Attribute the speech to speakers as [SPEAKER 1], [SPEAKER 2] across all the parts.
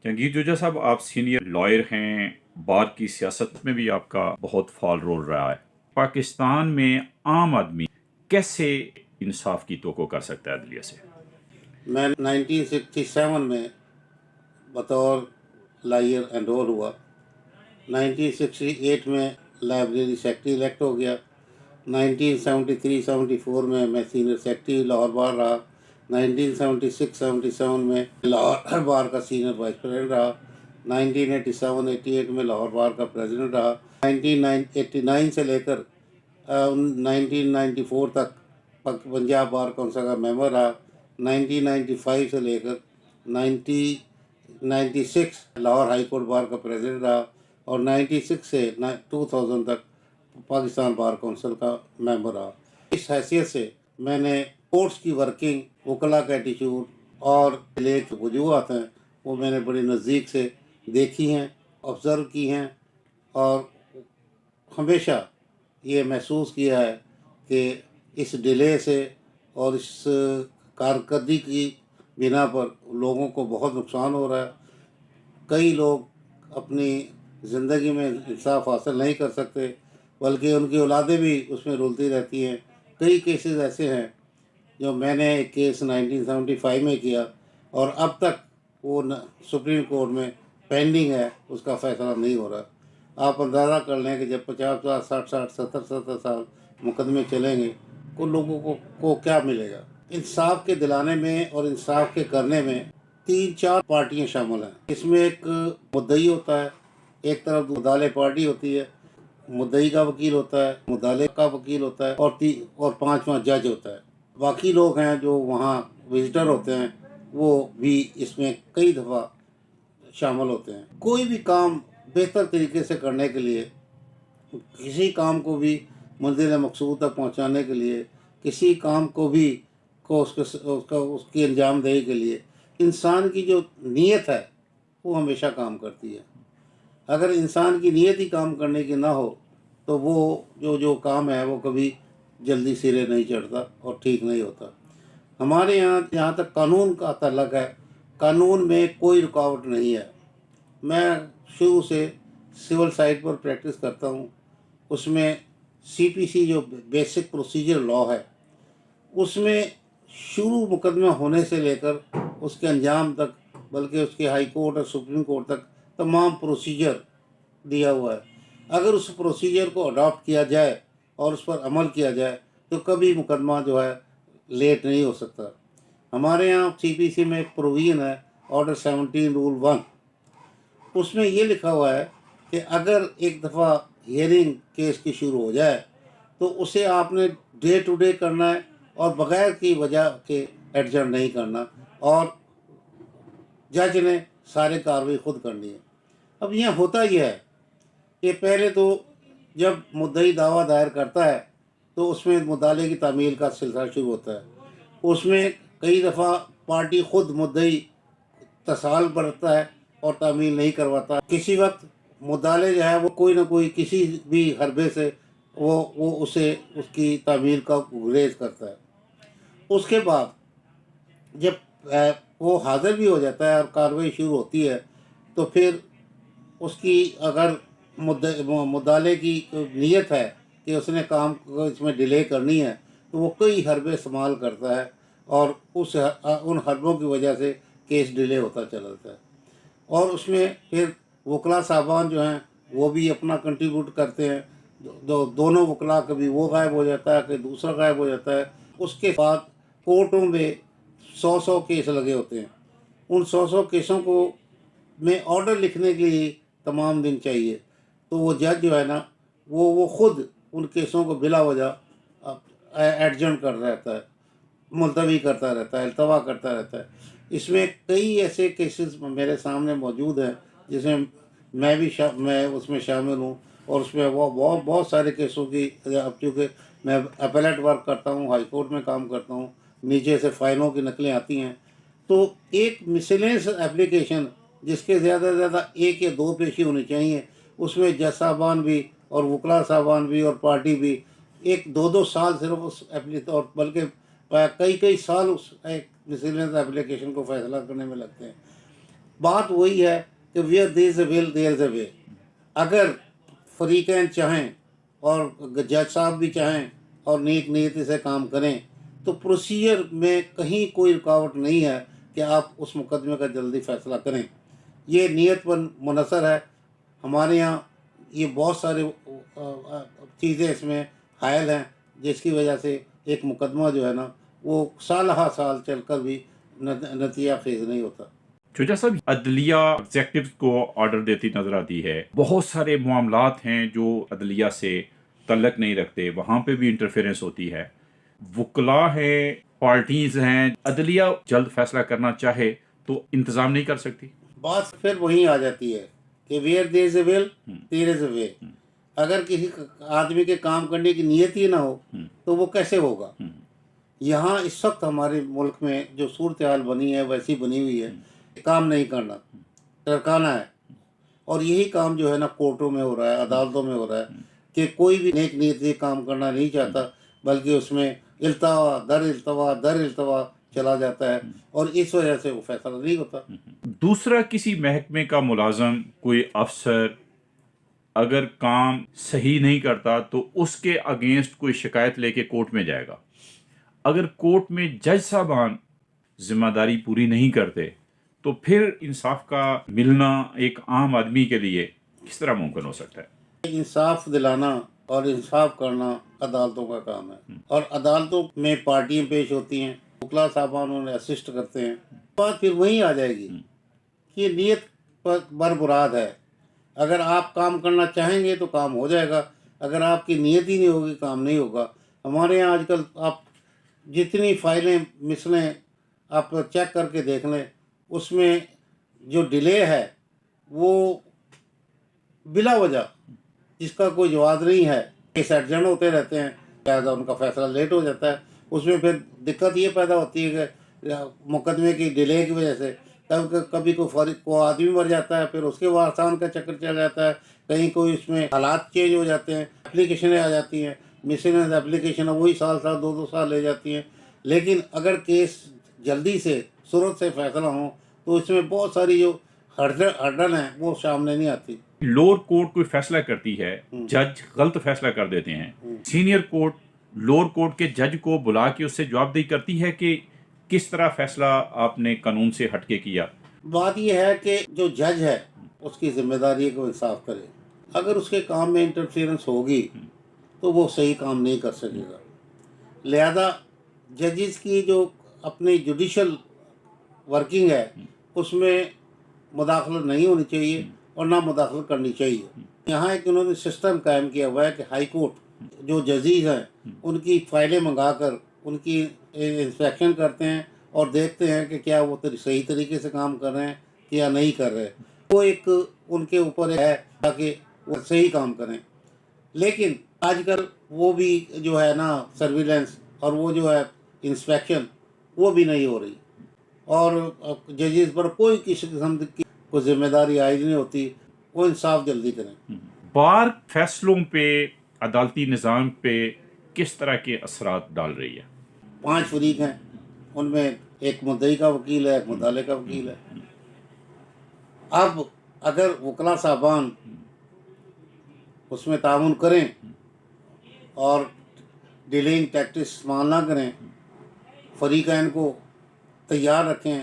[SPEAKER 1] جہانگیر جوجا صاحب، آپ senior lawyer ہیں، بار کی سیاست میں بھی آپ کا بہت فعال رول رہا ہے۔ پاکستان میں عام آدمی کیسے انصاف کی توقع کر سکتا ہے عدلیہ سے؟
[SPEAKER 2] میں 1967 میں بطور لائر انرول ہوا۔ 1968 میں لائبریری سیکرٹری الیکٹ ہو گیا۔ 1973-74 میں سینئر سیکرٹری لاہور بار رہا۔ 1976-77 میں لاہور بار کا سینئر وائس پریزیڈنٹ رہا۔ 1987-88 میں لاہور بار کا پریزیڈنٹ رہا۔ 1989 سے لے کر 1994 تک پنجاب بار کونسل کا ممبر رہا۔ 1995 سے لے کر 1996 لاہور ہائی کورٹ بار کا پریزیڈنٹ رہا، اور 96 سے 2000 تک پاکستان بار کونسل کا ممبر رہا۔ اس حیثیت سے میں نے کورٹس کی ورکنگ، وکلا کا ایٹیچیوڈ اور لیٹ وجوہات ہیں وہ میں نے بڑی نزدیک سے دیکھی ہیں، آبزرو کی ہیں، اور ہمیشہ یہ محسوس کیا ہے کہ اس ڈیلے سے اور اس کارکردگی کی بنا پر لوگوں کو بہت نقصان ہو رہا ہے۔ کئی لوگ اپنی زندگی میں انصاف حاصل نہیں کر سکتے، بلکہ ان کی اولادیں بھی اس میں رلتی رہتی ہیں۔ کئی کیسز ایسے ہیں جو میں نے ایک کیس 1975 میں کیا، اور اب تک وہ سپریم کورٹ میں پینڈنگ ہے، اس کا فیصلہ نہیں ہو رہا۔ آپ اندازہ کر لیں کہ جب 50 60 70 سال مقدمے چلیں گے تو لوگوں کو کیا ملے گا؟ انصاف کے دلانے میں اور انصاف کے کرنے میں 3-4 پارٹیاں شامل ہیں۔ اس میں ایک مدعی ہوتا ہے، ایک طرف مدالے پارٹی ہوتی ہے، مدعی کا وکیل ہوتا ہے، مدالے کا وکیل ہوتا ہے، اور 5واں جج ہوتا ہے۔ باقی لوگ ہیں جو وہاں وزٹر ہوتے ہیں، وہ بھی اس میں کئی دفعہ شامل ہوتے ہیں۔ کوئی بھی کام بہتر طریقے سے کرنے کے لیے، کسی کام کو بھی منزل مقصود تک پہنچانے کے لیے، کسی کام کو بھی اس کی انجام دہی کے لیے انسان کی جو نیت ہے وہ ہمیشہ کام کرتی ہے۔ اگر انسان کی نیت ہی کام کرنے کی نہ ہو تو وہ جو کام ہے وہ کبھی جلدی سرے نہیں چڑھتا اور ٹھیک نہیں ہوتا۔ ہمارے یہاں جہاں تک قانون کا تعلق ہے، قانون میں کوئی رکاوٹ نہیں ہے۔ میں شروع سے سول سائٹ پر پریکٹس کرتا ہوں۔ اس میں CPC جو بیسک پروسیجر لا ہے، اس میں شروع مقدمہ ہونے سے لے کر اس کے انجام تک، بلکہ اس کے ہائی کورٹ اور سپریم کورٹ تک تمام پروسیجر دیا ہوا ہے۔ اگر اس پروسیجر کو اڈاپٹ کیا جائے اور اس پر عمل کیا جائے تو کبھی مقدمہ جو ہے لیٹ نہیں ہو سکتا۔ ہمارے یہاں CPC میں ایک پروویژن ہے، آرڈر 17 رول 1۔ اس میں یہ لکھا ہوا ہے کہ اگر ایک دفعہ ہیئرنگ کیس کی شروع ہو جائے تو اسے آپ نے ڈے ٹو ڈے کرنا ہے، اور بغیر کی وجہ کے ایڈجرن نہیں کرنا، اور جج نے سارے کارروائی خود کرنی ہے۔ اب یہاں ہوتا یہ ہے کہ پہلے تو جب مدعی دعویٰ دائر کرتا ہے تو اس میں مطالعے کی تعمیل کا سلسلہ شروع ہوتا ہے۔ اس میں کئی دفعہ پارٹی خود مدعی تساہل برتتا ہے اور تعمیل نہیں کرواتا۔ کسی وقت مدعے جو ہے وہ کوئی نہ کوئی کسی بھی حربے سے وہ اسے اس کی تعمیل کا گریز کرتا ہے۔ اس کے بعد جب وہ حاضر بھی ہو جاتا ہے اور کارروائی شروع ہوتی ہے تو پھر اس کی اگر مدعے کی نیت ہے کہ اس نے کام کو اس میں ڈیلے کرنی ہے تو وہ کئی حربے استعمال کرتا ہے، اور ان حربوں کی وجہ سے کیس ڈیلے ہوتا چلا جاتا ہے۔ اور اس میں پھر وکلا صاحبان جو ہیں وہ بھی اپنا کنٹریبیوٹ کرتے ہیں۔ دونوں وکلا، کبھی وہ غائب ہو جاتا ہے، کبھی دوسرا غائب ہو جاتا ہے۔ اس کے بعد کورٹوں میں 100 کیس لگے ہوتے ہیں۔ ان 100 کیسوں کو میں آرڈر لکھنے کے لیے تمام دن چاہیے، تو وہ جج جو ہے نا وہ خود ان کیسوں کو بلا وجہ ایڈجرن کر رہتا ہے، ملتوی کرتا رہتا ہے، التوا کرتا رہتا ہے۔ اس میں کئی ایسے کیسز میرے سامنے موجود ہیں جس میں میں اس میں شامل ہوں، اور اس میں وہ بہت سارے کیسوں کی، اب چونکہ میں اپیلیٹ ورک کرتا ہوں، ہائی کورٹ میں کام کرتا ہوں، نیچے سے فائلوں کی نقلیں آتی ہیں، تو ایک مسلینس اپلیکیشن جس کے زیادہ سے زیادہ 1 یا 2 پیشی ہونی چاہیے، اس میں جج صاحبان بھی اور وکلا صاحبان بھی اور پارٹی بھی 1-2 سال صرف اس اور بلکہ کئی سال اس ایک مسلینس اپلیکیشن کو فیصلہ کرنے میں لگتے ہیں۔ بات وہی ہے کہ ویئر دیر از اے ول دیر از اے وے. اگر فریقین چاہیں اور جج صاحب بھی چاہیں اور نیک نیتی سے کام کریں تو پروسیجر میں کہیں کوئی رکاوٹ نہیں ہے کہ آپ اس مقدمے کا جلدی فیصلہ کریں. یہ نیت پر منحصر ہے. ہمارے یہاں یہ بہت سارے چیزیں اس میں حائل ہیں جس کی وجہ سے ایک مقدمہ جو ہے نا وہ سال ہا سال چل کر بھی نتیجہ خیز نہیں ہوتا.
[SPEAKER 1] شجاع صاحب، عدلیہ ایگزیکٹو کو آرڈر دیتی نظر آتی ہے. بہت سارے معاملات ہیں جو عدلیہ سے تعلق نہیں رکھتے، وہاں پہ بھی انٹرفیرنس ہوتی ہے. وکلاء ہیں، پارٹیز ہیں، عدلیہ جلد فیصلہ کرنا چاہے تو انتظام نہیں کر سکتی.
[SPEAKER 2] بات پھر وہیں آ جاتی ہے کہ ویئر دیر از اے ول دیر از اے وے. اگر کسی آدمی کے کام کرنے کی نیت ہی نہ ہو تو وہ کیسے ہوگا. یہاں اس وقت ہمارے ملک میں جو صورتحال بنی ہے ویسی بنی ہوئی ہے، کام نہیں کرنا، ٹرکانا ہے. اور یہی کام جو ہے نا کورٹوں میں ہو رہا ہے، عدالتوں میں ہو رہا ہے کہ کوئی بھی نیک نیت سے کام کرنا نہیں چاہتا، بلکہ اس میں التوا در التوا در التوا چلا جاتا ہے اور اس وجہ سے وہ فیصلہ نہیں ہوتا.
[SPEAKER 1] دوسرا، کسی محکمے کا ملازم، کوئی افسر اگر کام صحیح نہیں کرتا تو اس کے اگینسٹ کوئی شکایت لے کے کورٹ میں جائے گا. اگر کورٹ میں جج صاحبان ذمہ داری پوری نہیں کرتے تو پھر انصاف کا ملنا ایک عام آدمی کے لیے کس طرح ممکن ہو سکتا ہے؟
[SPEAKER 2] انصاف دلانا اور انصاف کرنا عدالتوں کا کام ہے، اور عدالتوں میں پارٹیاں پیش ہوتی ہیں، وکلا صاحبان انہیں اسسٹ کرتے ہیں. بات پھر وہیں آ جائے گی کہ نیت پر بربراد ہے. اگر آپ کام کرنا چاہیں گے تو کام ہو جائے گا، اگر آپ کی نیت ہی نہیں ہوگی کام نہیں ہوگا. ہمارے یہاں آج کل آپ جتنی فائلیں مثلیں آپ چیک کر کے دیکھ لیں، اس میں جو ڈیلے ہے وہ بلا وجہ جس کا کوئی جواز نہیں ہے، کیس ایڈجنٹ ہوتے رہتے ہیں، لہٰذا ان کا فیصلہ لیٹ ہو جاتا ہے. اس میں پھر دقت یہ پیدا ہوتی ہے کہ مقدمے کی ڈیلے کی وجہ سے کبھی کوئی آدمی مر جاتا ہے، پھر اس کے وارثان کا چکر چل جاتا ہے، کہیں کوئی اس میں حالات چینج ہو جاتے ہیں، اپلیکیشنیں آ جاتی ہیں، مسنگ اپلیکیشن وہی سال دو سال لے جاتی ہیں. لیکن اگر کیس جلدی سے صورت سے فیصلہ ہوں تو اس میں بہت ساری جو ہرڈل ہیں وہ سامنے نہیں آتی.
[SPEAKER 1] لوور کورٹ کوئی فیصلہ کرتی ہے، جج غلط فیصلہ کر دیتے ہیں، سینئر کورٹ لوور کورٹ کے جج کو بلا کے اس سے جواب دہی کرتی ہے کہ کس طرح فیصلہ آپ نے قانون سے ہٹ کے کیا.
[SPEAKER 2] بات یہ ہے کہ جو جج ہے اس کی ذمہ داری ہے کہ وہ انصاف کرے. اگر اس کے کام میں انٹرفیئرنس ہوگی تو وہ صحیح کام نہیں کر سکے گا. لہذا ججز کی جو اپنی جوڈیشل ورکنگ ہے اس میں مداخلت نہیں ہونی چاہیے اور نہ مداخلت کرنی چاہیے. یہاں ایک انہوں نے سسٹم قائم کیا ہوا ہے کہ ہائی کورٹ جو ججز ہیں ان کی فائلیں منگا کر ان کی انسپیکشن کرتے ہیں اور دیکھتے ہیں کہ کیا وہ صحیح طریقے سے کام کر رہے ہیں یا نہیں کر رہے. وہ ایک ان کے اوپر ہے تاکہ وہ صحیح کام کریں. لیکن آج کل وہ بھی جو ہے نا سرویلنس اور وہ جو ہے انسپیکشن وہ بھی نہیں ہو رہی، اور ججز پر کوئی کسی قسم کی کوئی ذمہ داری عائد نہیں ہوتی. وہ انصاف جلدی کریں.
[SPEAKER 1] بار فیصلوں پہ، عدالتی نظام پہ کس طرح کے اثرات ڈال رہی ہے؟
[SPEAKER 2] 5 فریق ہیں، ان میں ایک مدعی کا وکیل ہے، ایک مطالعے کا وکیل ہے. اب اگر وکلا صاحبان اس میں تعاون کریں اور ڈیلنگ ٹیکٹکس استعمال نہ کریں، فریقین کو تیار رکھیں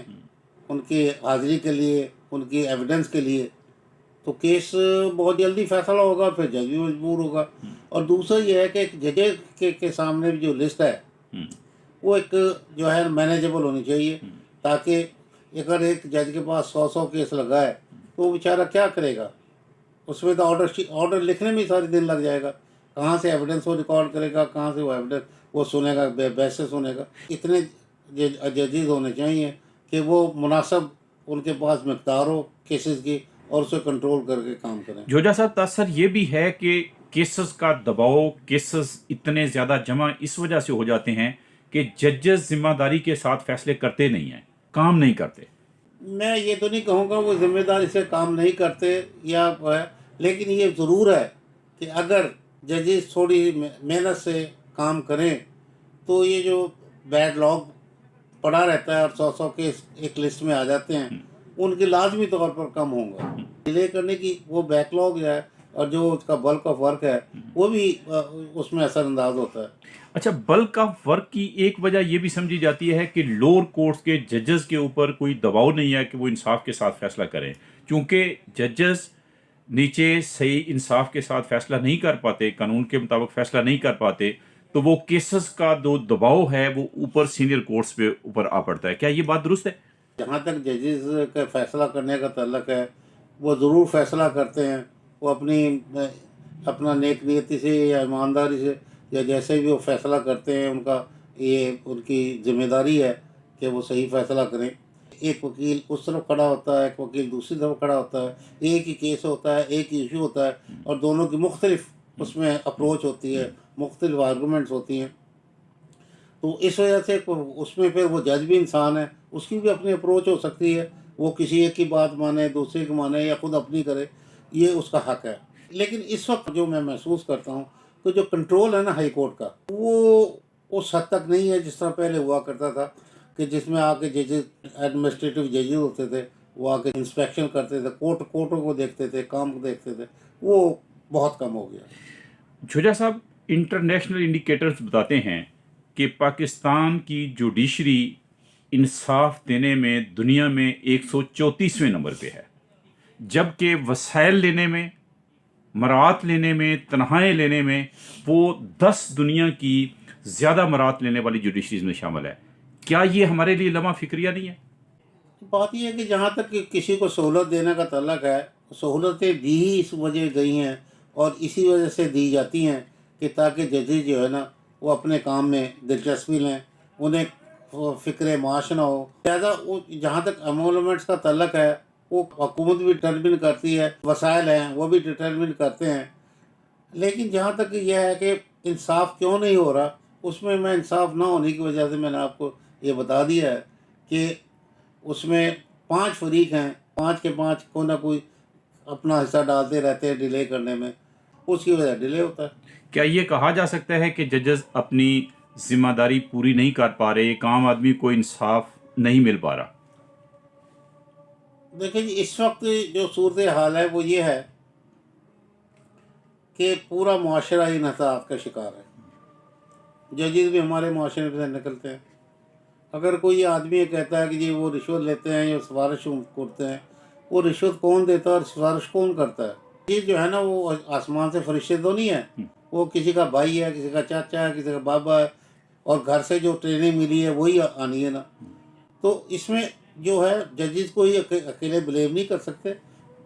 [SPEAKER 2] ان کی حاضری کے لیے، ان کی ایویڈنس کے لیے، تو کیس بہت جلدی فیصلہ ہوگا، پھر جج بھی مجبور ہوگا. اور دوسرا یہ ہے کہ ایک جج کے سامنے جو لسٹ ہے وہ ایک جو ہے مینیجبل ہونی چاہیے، تاکہ اگر ایک جج کے پاس 100 کیس لگا ہے تو وہ بیچارہ کیا کرے گا. اس میں تو آرڈر لکھنے میں ہی سارے دن لگ جائے گا. کہاں سے ایویڈنس وہ ریکارڈ کرے گا، کہاں سے وہ ایویڈنس وہ سنے گا، بحث سنے گا. اتنے ججز ہونے چاہیے کہ وہ مناسب ان کے پاس مقدار ہو کیسز کی اور اسے کنٹرول کر کے کام کریں.
[SPEAKER 1] جوجا صاحب، تاثر یہ بھی ہے کہ کیسز کا دباؤ، کیسز اتنے زیادہ جمع اس وجہ سے ہو جاتے ہیں کہ ججز ذمہ داری کے ساتھ فیصلے کرتے نہیں ہیں، کام نہیں کرتے.
[SPEAKER 2] میں یہ تو نہیں کہوں گا وہ ذمہ داری سے کام نہیں کرتے یا، لیکن یہ ضرور ہے کہ اگر ججز تھوڑی محنت سے کام کریں تو یہ جو بیڈ لاگ پڑا رہتا ہے اور 100 کیس ایک لسٹ میں آ جاتے ہیں ان کے لازمی طور پر کم ہوں گا. ڈیلے کرنے کی وہ بیک لاگ ہے اور جو اس کا بلک آف ورک ہے وہ بھی اس میں اثر انداز ہوتا ہے.
[SPEAKER 1] اچھا، بلک آف ورک کی ایک وجہ یہ بھی سمجھی جاتی ہے کہ لوور کورٹس کے ججز کے اوپر کوئی دباؤ نہیں ہے کہ وہ انصاف کے ساتھ فیصلہ کریں، چونکہ ججز نیچے صحیح انصاف کے ساتھ فیصلہ نہیں کر پاتے، قانون کے مطابق فیصلہ نہیں کر پاتے، تو وہ کیسز کا جو دباؤ ہے وہ اوپر سینئر کورٹس پہ اوپر آ پڑتا ہے. کیا یہ بات درست ہے؟
[SPEAKER 2] جہاں تک ججز کا فیصلہ کرنے کا تعلق ہے وہ ضرور فیصلہ کرتے ہیں. وہ اپنا نیک نیتی سے یا ایمانداری سے یا جیسے بھی وہ فیصلہ کرتے ہیں ان کی ذمہ داری ہے کہ وہ صحیح فیصلہ کریں. ایک وکیل اس طرف کھڑا ہوتا ہے، ایک وکیل دوسری طرف کھڑا ہوتا ہے، ایک ہی کیس ہوتا ہے، ایک ہی ایشو ہوتا ہے اور دونوں کی مختلف اس میں اپروچ ہوتی ہے، مختلف آرگومنٹس ہوتی ہیں. تو اس وجہ سے اس میں پھر وہ جج بھی انسان ہے، اس کی بھی اپنی اپروچ ہو سکتی ہے، وہ کسی ایک کی بات مانے، دوسرے کی مانے یا خود اپنی کرے، یہ اس کا حق ہے. لیکن اس وقت جو میں محسوس کرتا ہوں کہ جو کنٹرول ہے نا ہائی کورٹ کا وہ اس حد تک نہیں ہے جس طرح پہلے ہوا کرتا تھا کہ جس میں آ کے ججز ایڈمنسٹریٹو ججز ہوتے تھے، وہ آ کے انسپیکشن کرتے تھے، کورٹوں کو دیکھتے تھے، کام کو دیکھتے تھے. وہ بہت کم ہو گیا.
[SPEAKER 1] جوجا صاحب، انٹرنیشنل انڈیکیٹرز بتاتے ہیں کہ پاکستان کی جوڈیشری انصاف دینے میں دنیا میں 134ویں نمبر پہ ہے، جبکہ وسائل لینے میں، مراعات لینے میں، تنخواہیں لینے میں وہ 10 دنیا کی زیادہ مراعات لینے والی جوڈیشریز میں شامل ہے. کیا یہ ہمارے لیے لمحہ فکریہ نہیں ہے؟
[SPEAKER 2] بات یہ ہے کہ جہاں تک کسی کو سہولت دینے کا تعلق ہے، سہولتیں دی ہی اس وجہ گئی ہیں اور اسی وجہ سے دی جاتی ہیں کہ تاکہ ججز جو ہے نا وہ اپنے کام میں دلچسپی لیں، انہیں فکر معاش نہ ہو. لہٰذا جہاں تک امولومنٹس کا تعلق ہے وہ حکومت بھی ڈٹرمن کرتی ہے، وسائل ہیں وہ بھی ڈٹرمن کرتے ہیں. لیکن جہاں تک یہ ہے کہ انصاف کیوں نہیں ہو رہا، اس میں انصاف نہ ہونے کی وجہ سے میں نے آپ کو یہ بتا دیا ہے کہ اس میں 5 فریق ہیں، 5 کے 5 کوئی نہ کوئی اپنا حصہ ڈالتے رہتے ہیں ڈیلے کرنے میں، اس کی وجہ ڈیلے ہوتا ہے.
[SPEAKER 1] کیا یہ کہا جا سکتا ہے کہ ججز اپنی ذمہ داری پوری نہیں کر پا رہے، ایک عام آدمی کو انصاف نہیں مل پا رہا؟
[SPEAKER 2] دیکھیں جی، اس وقت جو صورت حال ہے وہ یہ ہے کہ پورا معاشرہ انحطاط کا شکار ہے. ججز بھی ہمارے معاشرے سے نکلتے ہیں. اگر کوئی آدمی یہ کہتا ہے کہ جی وہ رشوت لیتے ہیں یا سفارش کرتے ہیں، وہ رشوت کون دیتا ہے اور سفارش کون کرتا ہے؟ یہ جو ہے نا وہ آسمان سے فرشتے تو نہیں ہے، وہ کسی کا بھائی ہے، کسی کا چاچا ہے، کسی کا بابا ہے، اور گھر سے جو ٹریننگ ملی ہے وہی آنی ہے نا. تو اس میں جو ہے ججز کو ہی اکیلے بلیم نہیں کر سکتے،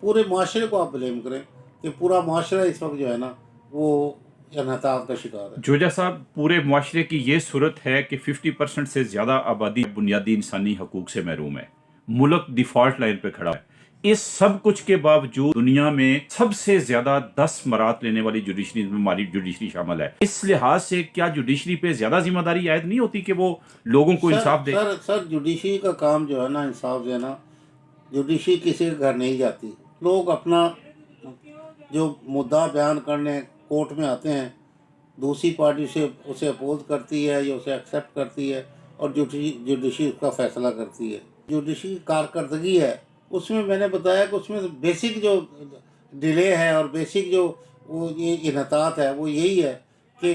[SPEAKER 2] پورے معاشرے کو آپ بلیم کریں کہ پورا معاشرہ اس وقت جو ہے نا وہ انحطاط کا شکار ہے.
[SPEAKER 1] جوجا صاحب، پورے معاشرے کی یہ صورت ہے کہ 50% سے زیادہ آبادی بنیادی انسانی حقوق سے محروم ہے، ملک ڈیفالٹ لائن پہ کھڑا ہے. اس سب کچھ کے باوجود دنیا میں سب سے زیادہ 10 مراعات لینے والی جوڈیشری میں ہماری جوڈیشری شامل ہے. اس لحاظ سے کیا جوڈیشری پہ زیادہ ذمہ داری عائد نہیں ہوتی کہ وہ لوگوں کو انصاف دے؟
[SPEAKER 2] سر جوڈیشری کا کام جو ہے نا انصاف دینا. جوڈیشری کسی کے گھر نہیں جاتی. لوگ اپنا جو مدعا بیان کرنے کورٹ میں آتے ہیں، دوسری پارٹی اسے اپوز کرتی ہے یا اسے ایکسیپٹ کرتی ہے اور جوڈیشری اس کا فیصلہ کرتی ہے. جوڈیشری کارکردگی ہے اس میں میں نے بتایا کہ اس میں بیسک جو ڈیلے ہے اور بیسک جو وہ یہ انحطاط ہے وہ یہی ہے کہ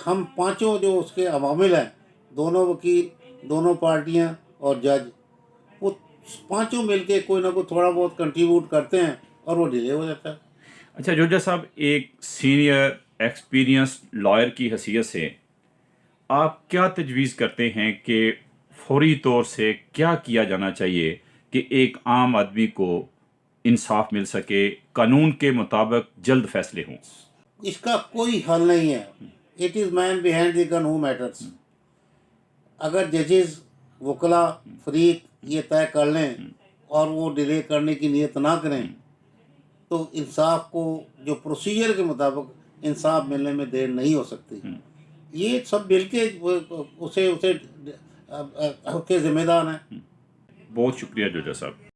[SPEAKER 2] ہم پانچوں جو اس کے عوامل ہیں، دونوں وکیل، دونوں پارٹیاں اور جج، وہ پانچوں مل کے کوئی نہ کوئی تھوڑا بہت کنٹریبیوٹ کرتے ہیں اور وہ ڈیلے ہو جاتا ہے.
[SPEAKER 1] اچھا جوجا صاحب، ایک سینئر ایکسپیرینسڈ لائر کی حیثیت سے آپ کیا تجویز کرتے ہیں کہ فوری طور سے کیا کیا جانا چاہیے کہ ایک عام آدمی کو انصاف مل سکے، قانون کے مطابق جلد فیصلے ہوں؟
[SPEAKER 2] اس کا کوئی حل نہیں ہے. It is man behind the gun who matters. اگر ججز، وکلا، فریق یہ طے کر لیں اور وہ ڈیلے کرنے کی نیت نہ کریں تو انصاف کو جو پروسیجر کے مطابق انصاف ملنے میں دیر نہیں ہو سکتی. یہ سب مل کے اسے کے ذمہ دار ہیں.
[SPEAKER 1] بہت شکریہ جوجا صاحب.